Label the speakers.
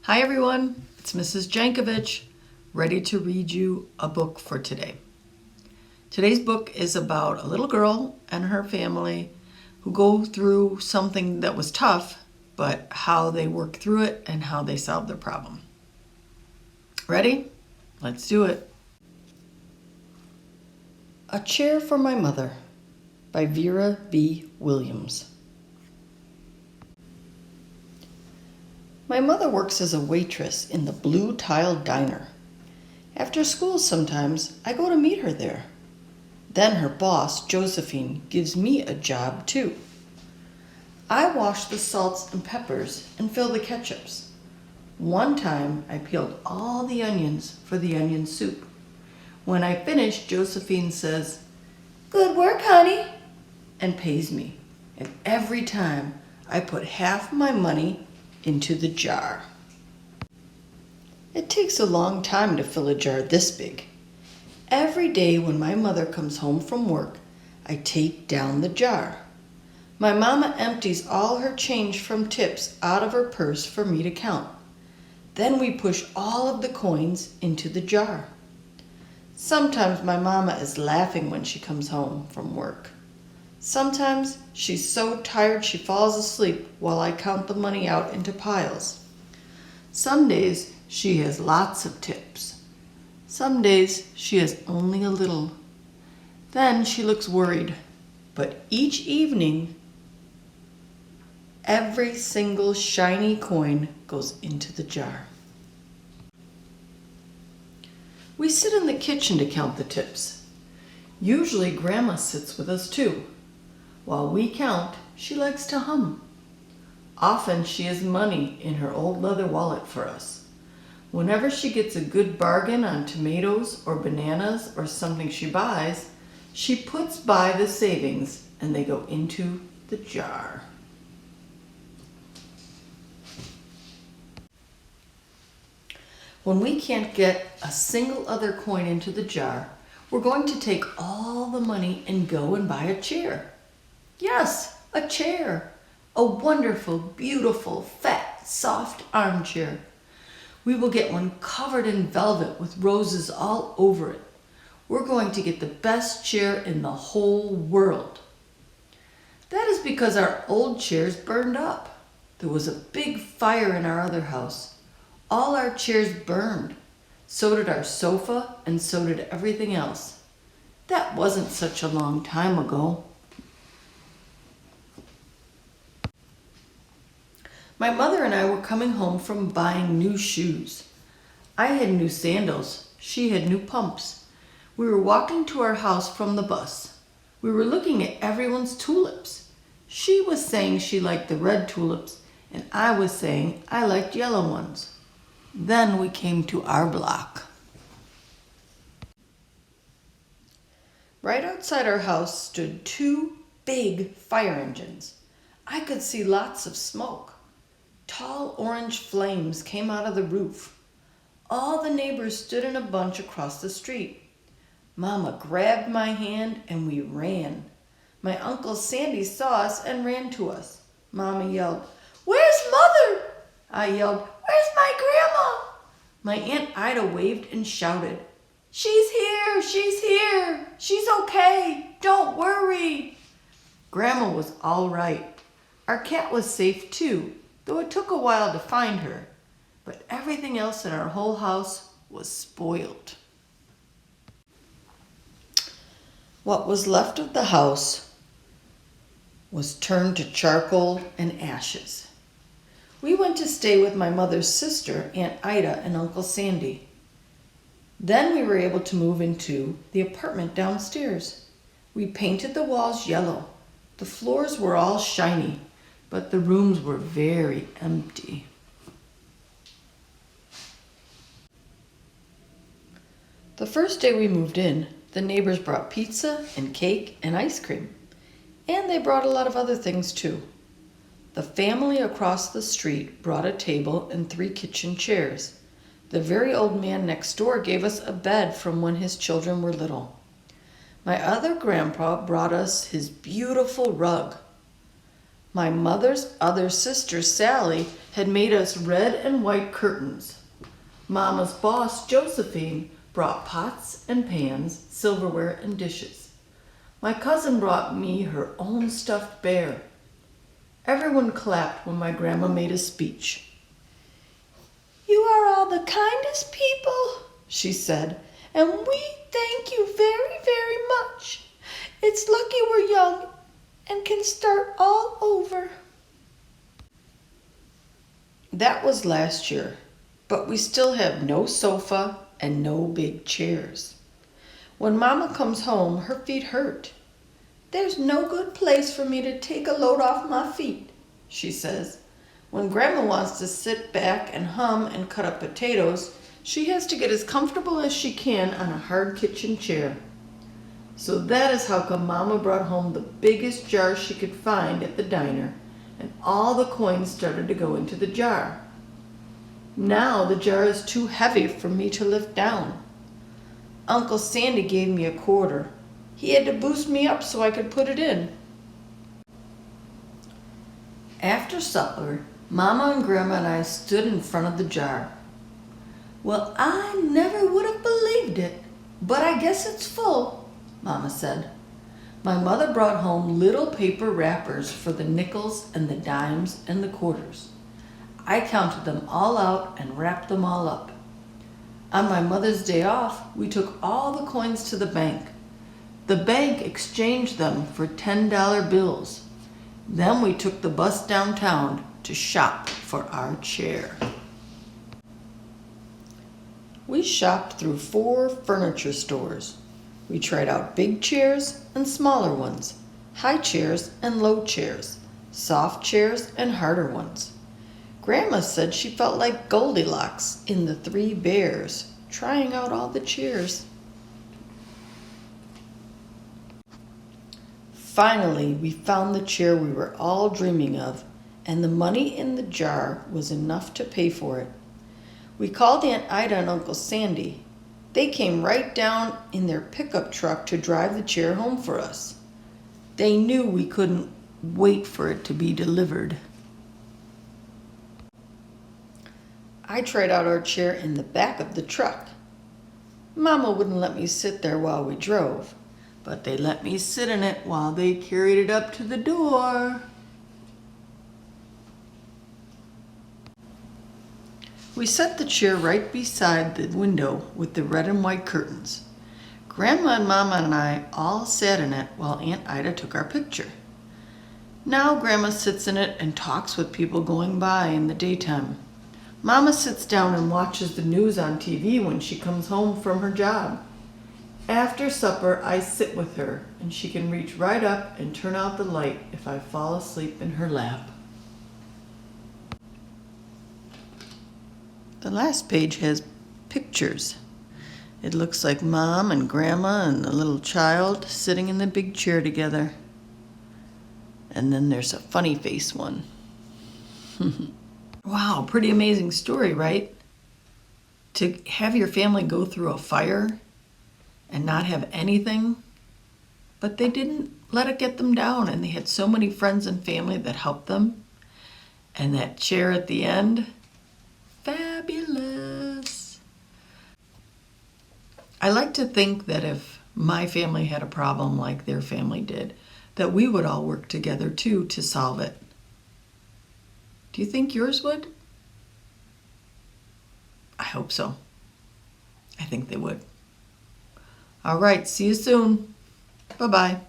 Speaker 1: Hi everyone, it's Mrs. Jankovich, ready to read you a book for today. Today's book is about a little girl and her family who go through something that was tough, but how they work through it and how they solve their problem. Ready? Let's do it. A Chair for My Mother by Vera B. Williams. My mother works as a waitress in the blue tile diner. After school sometimes, I go to meet her there. Then her boss, Josephine, gives me a job too. I wash the salts and peppers and fill the ketchups. One time I peeled all the onions for the onion soup. When I finish, Josephine says, "Good work, honey," and pays me. And every time I put half my money into the jar. It takes a long time to fill a jar this big. Every day when my mother comes home from work, I take down the jar. My mama empties all her change from tips out of her purse for me to count. Then we push all of the coins into the jar. Sometimes my mama is laughing when she comes home from work. Sometimes she's so tired she falls asleep while I count the money out into piles. Some days she has lots of tips. Some days she has only a little. Then she looks worried. But each evening, every single shiny coin goes into the jar. We sit in the kitchen to count the tips. Usually Grandma sits with us too. While we count, she likes to hum. Often she has money in her old leather wallet for us. Whenever she gets a good bargain on tomatoes or bananas or something she buys, she puts by the savings and they go into the jar. When we can't get a single other coin into the jar, we're going to take all the money and go and buy a chair. Yes, a chair. A wonderful, beautiful, fat, soft armchair. We will get one covered in velvet with roses all over it. We're going to get the best chair in the whole world. That is because our old chairs burned up. There was a big fire in our other house. All our chairs burned. So did our sofa, and so did everything else. That wasn't such a long time ago. My mother and I were coming home from buying new shoes. I had new sandals. She had new pumps. We were walking to our house from the bus. We were looking at everyone's tulips. She was saying she liked the red tulips, and I was saying I liked yellow ones. Then we came to our block. Right outside our house stood two big fire engines. I could see lots of smoke. Tall orange flames came out of the roof. All the neighbors stood in a bunch across the street. Mama grabbed my hand and we ran. My Uncle Sandy saw us and ran to us. Mama yelled, "Where's Mother?" I yelled, "Where's my grandma?" My Aunt Ida waved and shouted, "She's here, she's here. She's okay. Don't worry." Grandma was all right. Our cat was safe too, though it took a while to find her, but everything else in our whole house was spoiled. What was left of the house was turned to charcoal and ashes. We went to stay with my mother's sister, Aunt Ida, and Uncle Sandy. Then we were able to move into the apartment downstairs. We painted the walls yellow. The floors were all shiny, but the rooms were very empty. The first day we moved in, the neighbors brought pizza and cake and ice cream. And they brought a lot of other things too. The family across the street brought a table and 3 kitchen chairs. The very old man next door gave us a bed from when his children were little. My other grandpa brought us his beautiful rug. My mother's other sister, Sally, had made us red and white curtains. Mama's boss, Josephine, brought pots and pans, silverware, and dishes. My cousin brought me her own stuffed bear. Everyone clapped when my grandma made a speech. "You are all the kindest people," she said, "and we thank you very, very much. It's lucky we're young and can start all over." That was last year, but we still have no sofa and no big chairs. When Mama comes home, her feet hurt. "There's no good place for me to take a load off my feet," she says. When Grandma wants to sit back and hum and cut up potatoes, she has to get as comfortable as she can on a hard kitchen chair. So that is how come Mama brought home the biggest jar she could find at the diner, and all the coins started to go into the jar. Now the jar is too heavy for me to lift down. Uncle Sandy gave me a quarter. He had to boost me up so I could put it in. After supper, Mama and Grandma and I stood in front of the jar. "Well, I never would have believed it, but I guess it's full," Mama said. My mother brought home little paper wrappers for the nickels and the dimes and the quarters. I counted them all out and wrapped them all up. On my mother's day off, we took all the coins to the bank. The bank exchanged them for $10 bills. Then we took the bus downtown to shop for our chair. We shopped through 4 furniture stores. We tried out big chairs and smaller ones, high chairs and low chairs, soft chairs and harder ones. Grandma said she felt like Goldilocks in the 3 Bears, trying out all the chairs. Finally, we found the chair we were all dreaming of, and the money in the jar was enough to pay for it. We called Aunt Ida and Uncle Sandy. They came right down in their pickup truck to drive the chair home for us. They knew we couldn't wait for it to be delivered. I tried out our chair in the back of the truck. Mama wouldn't let me sit there while we drove, but they let me sit in it while they carried it up to the door. We set the chair right beside the window with the red and white curtains. Grandma and Mama and I all sat in it while Aunt Ida took our picture. Now Grandma sits in it and talks with people going by in the daytime. Mama sits down and watches the news on TV when she comes home from her job. After supper, I sit with her, and she can reach right up and turn out the light if I fall asleep in her lap. The last page has pictures. It looks like Mom and Grandma and the little child sitting in the big chair together. And then there's a funny face one. Wow, pretty amazing story, right? To have your family go through a fire and not have anything, but they didn't let it get them down, and they had so many friends and family that helped them. And that chair at the end, fabulous. I like to think that if my family had a problem like their family did, that we would all work together too to solve it. Do you think yours would? I hope so. I think they would. All right, see you soon. Bye-bye.